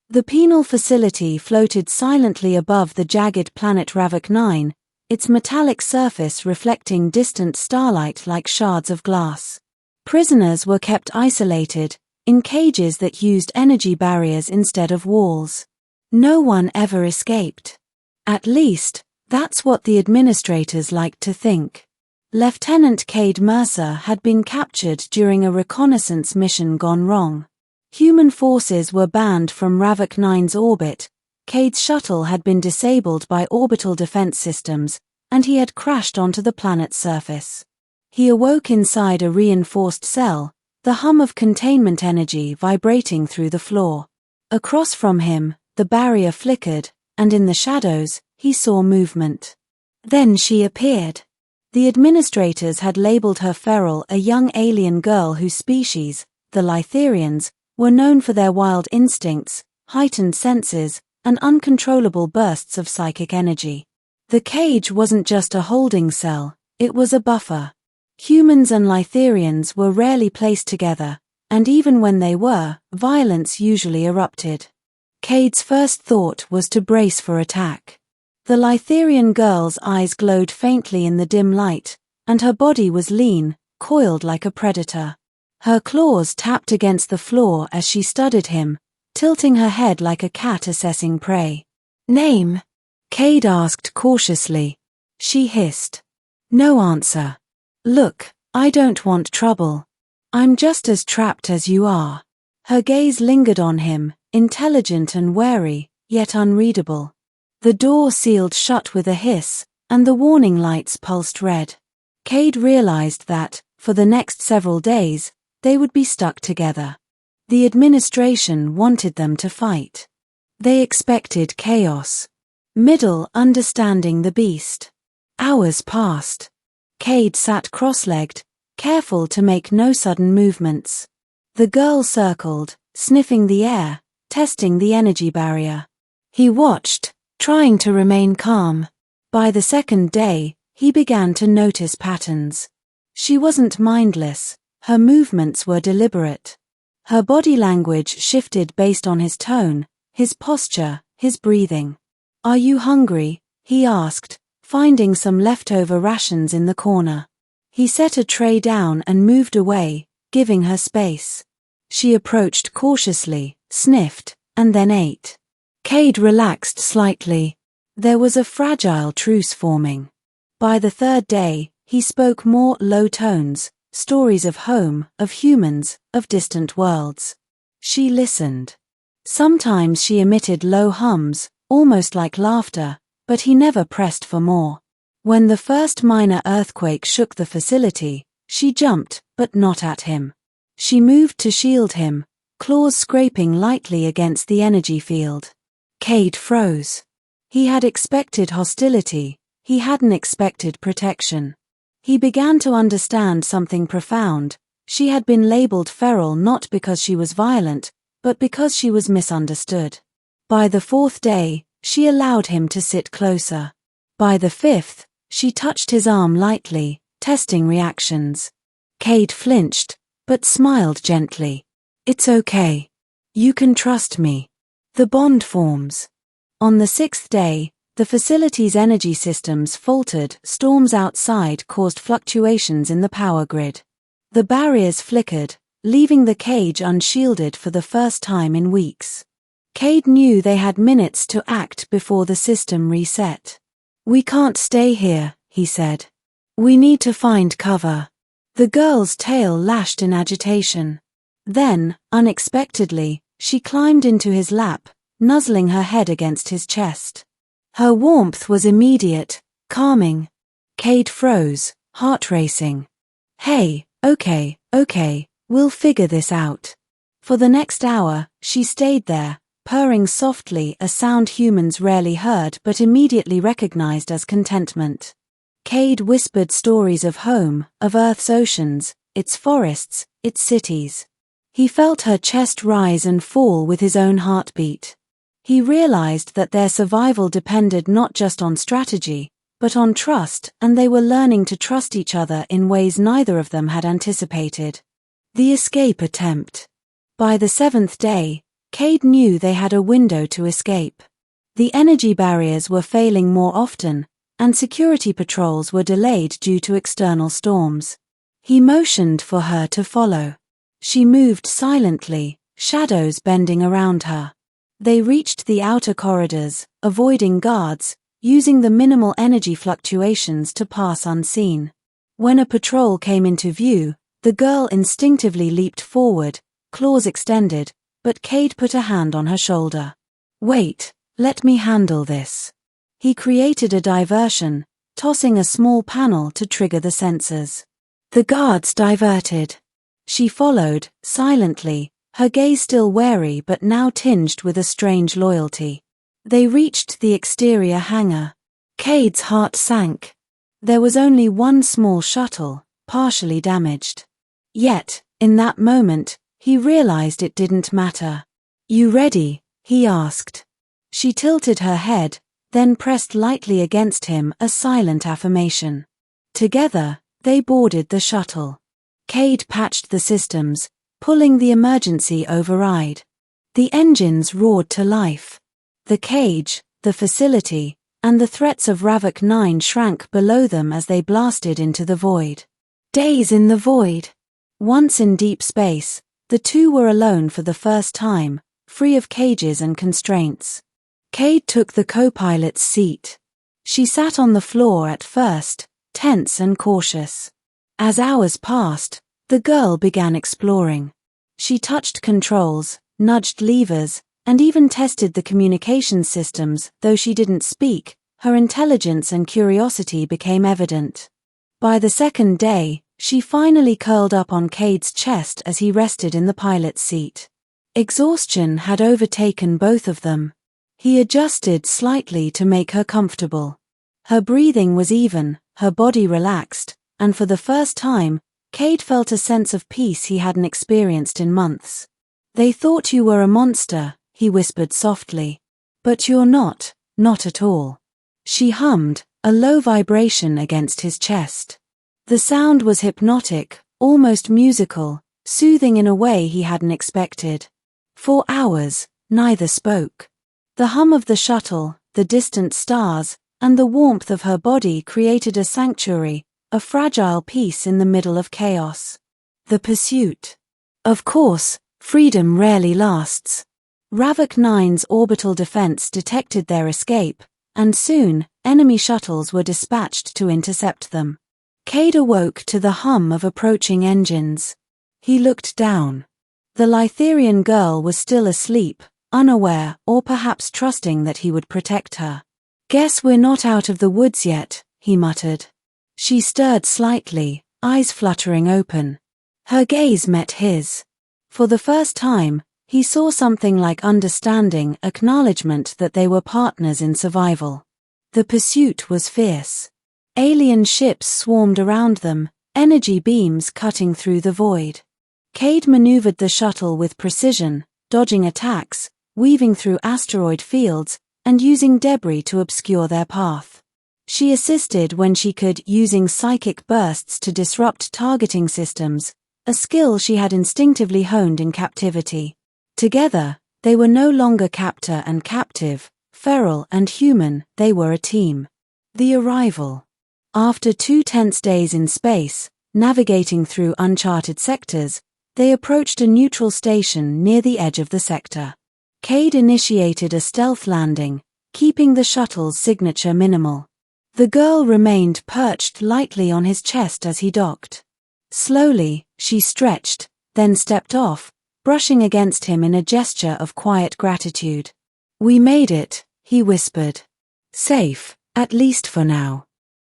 The penal facility floated silently above the jagged planet Ravok 9, its metallic surface reflecting distant starlight like shards of glass. Prisoners were kept isolated, in cages that used energy barriers instead of walls. No one ever escaped. At least, that's what the administrators liked to think. Lieutenant Cade Mercer had been captured during a reconnaissance mission gone wrong. Human forces were banned from Ravok 9's orbit, Cade's shuttle had been disabled by orbital defense systems, and he had crashed onto the planet's surface. He awoke inside a reinforced cell, the hum of containment energy vibrating through the floor. Across from him, the barrier flickered, and in the shadows, he saw movement. Then she appeared. The administrators had labeled her feral, a young alien girl whose species, the Lytherians, were known for their wild instincts, heightened senses, and uncontrollable bursts of psychic energy. The cage wasn't just a holding cell, it was a buffer. Humans and Lytherians were rarely placed together, and even when they were, violence usually erupted. Cade's first thought was to brace for attack. The Lytherian girl's eyes glowed faintly in the dim light, and her body was lean, coiled like a predator. Her claws tapped against the floor as she studied him, tilting her head like a cat assessing prey. "Name?" Cade asked cautiously. She hissed. "No answer." "Look, I don't want trouble. I'm just as trapped as you are." Her gaze lingered on him, intelligent and wary, yet unreadable. The door sealed shut with a hiss, and the warning lights pulsed red. Cade realized that, for the next several days, they would be stuck together. The administration wanted them to fight. They expected chaos. Middle understanding the beast. Hours passed. Cade sat cross-legged, careful to make no sudden movements. The girl circled, sniffing the air, testing the energy barrier. He watched, trying to remain calm. By the second day, he began to notice patterns. She wasn't mindless, her movements were deliberate. Her body language shifted based on his tone, his posture, his breathing. "Are you hungry?" he asked, finding some leftover rations in the corner. He set a tray down and moved away, giving her space. She approached cautiously, sniffed, and then ate. Cade relaxed slightly. There was a fragile truce forming. By the third day, he spoke more low tones, stories of home, of humans, of distant worlds. She listened. Sometimes she emitted low hums, almost like laughter, but he never pressed for more. When the first minor earthquake shook the facility, she jumped, but not at him. She moved to shield him, claws scraping lightly against the energy field. Cade froze. He had expected hostility, he hadn't expected protection. He began to understand something profound. She had been labeled feral not because she was violent, but because she was misunderstood. By the fourth day, she allowed him to sit closer. By the fifth, she touched his arm lightly, testing reactions. Cade flinched, but smiled gently. "It's okay. You can trust me." The bond forms. On the sixth day, the facility's energy systems faltered, storms outside caused fluctuations in the power grid. The barriers flickered, leaving the cage unshielded for the first time in weeks. Cade knew they had minutes to act before the system reset. "We can't stay here," he said. "We need to find cover." The girl's tail lashed in agitation. Then, unexpectedly, she climbed into his lap, nuzzling her head against his chest. Her warmth was immediate, calming. Cade froze, heart racing. "Hey, okay, we'll figure this out." For the next hour, she stayed there, purring softly, a sound humans rarely heard but immediately recognized as contentment. Cade whispered stories of home, of Earth's oceans, its forests, its cities. He felt her chest rise and fall with his own heartbeat. He realized that their survival depended not just on strategy, but on trust, and they were learning to trust each other in ways neither of them had anticipated. The escape attempt. By the seventh day, Cade knew they had a window to escape. The energy barriers were failing more often, and security patrols were delayed due to external storms. He motioned for her to follow. She moved silently, shadows bending around her. They reached the outer corridors, avoiding guards, using the minimal energy fluctuations to pass unseen. When a patrol came into view, the girl instinctively leaped forward, claws extended, but Cade put a hand on her shoulder. "Wait, let me handle this." He created a diversion, tossing a small panel to trigger the sensors. The guards diverted. She followed, silently, her gaze still wary but now tinged with a strange loyalty. They reached the exterior hangar. Cade's heart sank. There was only one small shuttle, partially damaged. Yet, in that moment, he realized it didn't matter. "You ready?" he asked. She tilted her head, then pressed lightly against him, a silent affirmation. Together, they boarded the shuttle. Cade patched the systems, pulling the emergency override. The engines roared to life. The cage, the facility, and the threats of Ravok 9 shrank below them as they blasted into the void. Days in the void. Once in deep space, the two were alone for the first time, free of cages and constraints. Cade took the co-pilot's seat. She sat on the floor at first, tense and cautious. As hours passed, the girl began exploring. She touched controls, nudged levers, and even tested the communication systems. Though she didn't speak, her intelligence and curiosity became evident. By the second day, she finally curled up on Cade's chest as he rested in the pilot's seat. Exhaustion had overtaken both of them. He adjusted slightly to make her comfortable. Her breathing was even, her body relaxed, and for the first time, Cade felt a sense of peace he hadn't experienced in months. "They thought you were a monster," he whispered softly. "But you're not at all." She hummed, a low vibration against his chest. The sound was hypnotic, almost musical, soothing in a way he hadn't expected. For hours, neither spoke. The hum of the shuttle, the distant stars, and the warmth of her body created a sanctuary, a fragile peace in the middle of chaos. The pursuit. Of course, freedom rarely lasts. Ravok 9's orbital defense detected their escape, and soon, enemy shuttles were dispatched to intercept them. Cade awoke to the hum of approaching engines. He looked down. The Lytherian girl was still asleep, unaware or perhaps trusting that he would protect her. "Guess we're not out of the woods yet," he muttered. She stirred slightly, eyes fluttering open. Her gaze met his. For the first time, he saw something like understanding, acknowledgement that they were partners in survival. The pursuit was fierce. Alien ships swarmed around them, energy beams cutting through the void. Cade maneuvered the shuttle with precision, dodging attacks, weaving through asteroid fields, and using debris to obscure their path. She assisted when she could, using psychic bursts to disrupt targeting systems, a skill she had instinctively honed in captivity. Together, they were no longer captor and captive, feral and human, they were a team. The arrival. After 2 tense days in space, navigating through uncharted sectors, they approached a neutral station near the edge of the sector. Cade initiated a stealth landing, keeping the shuttle's signature minimal. The girl remained perched lightly on his chest as he docked. Slowly, she stretched, then stepped off, brushing against him in a gesture of quiet gratitude. "We made it," he whispered. "Safe, at least for now."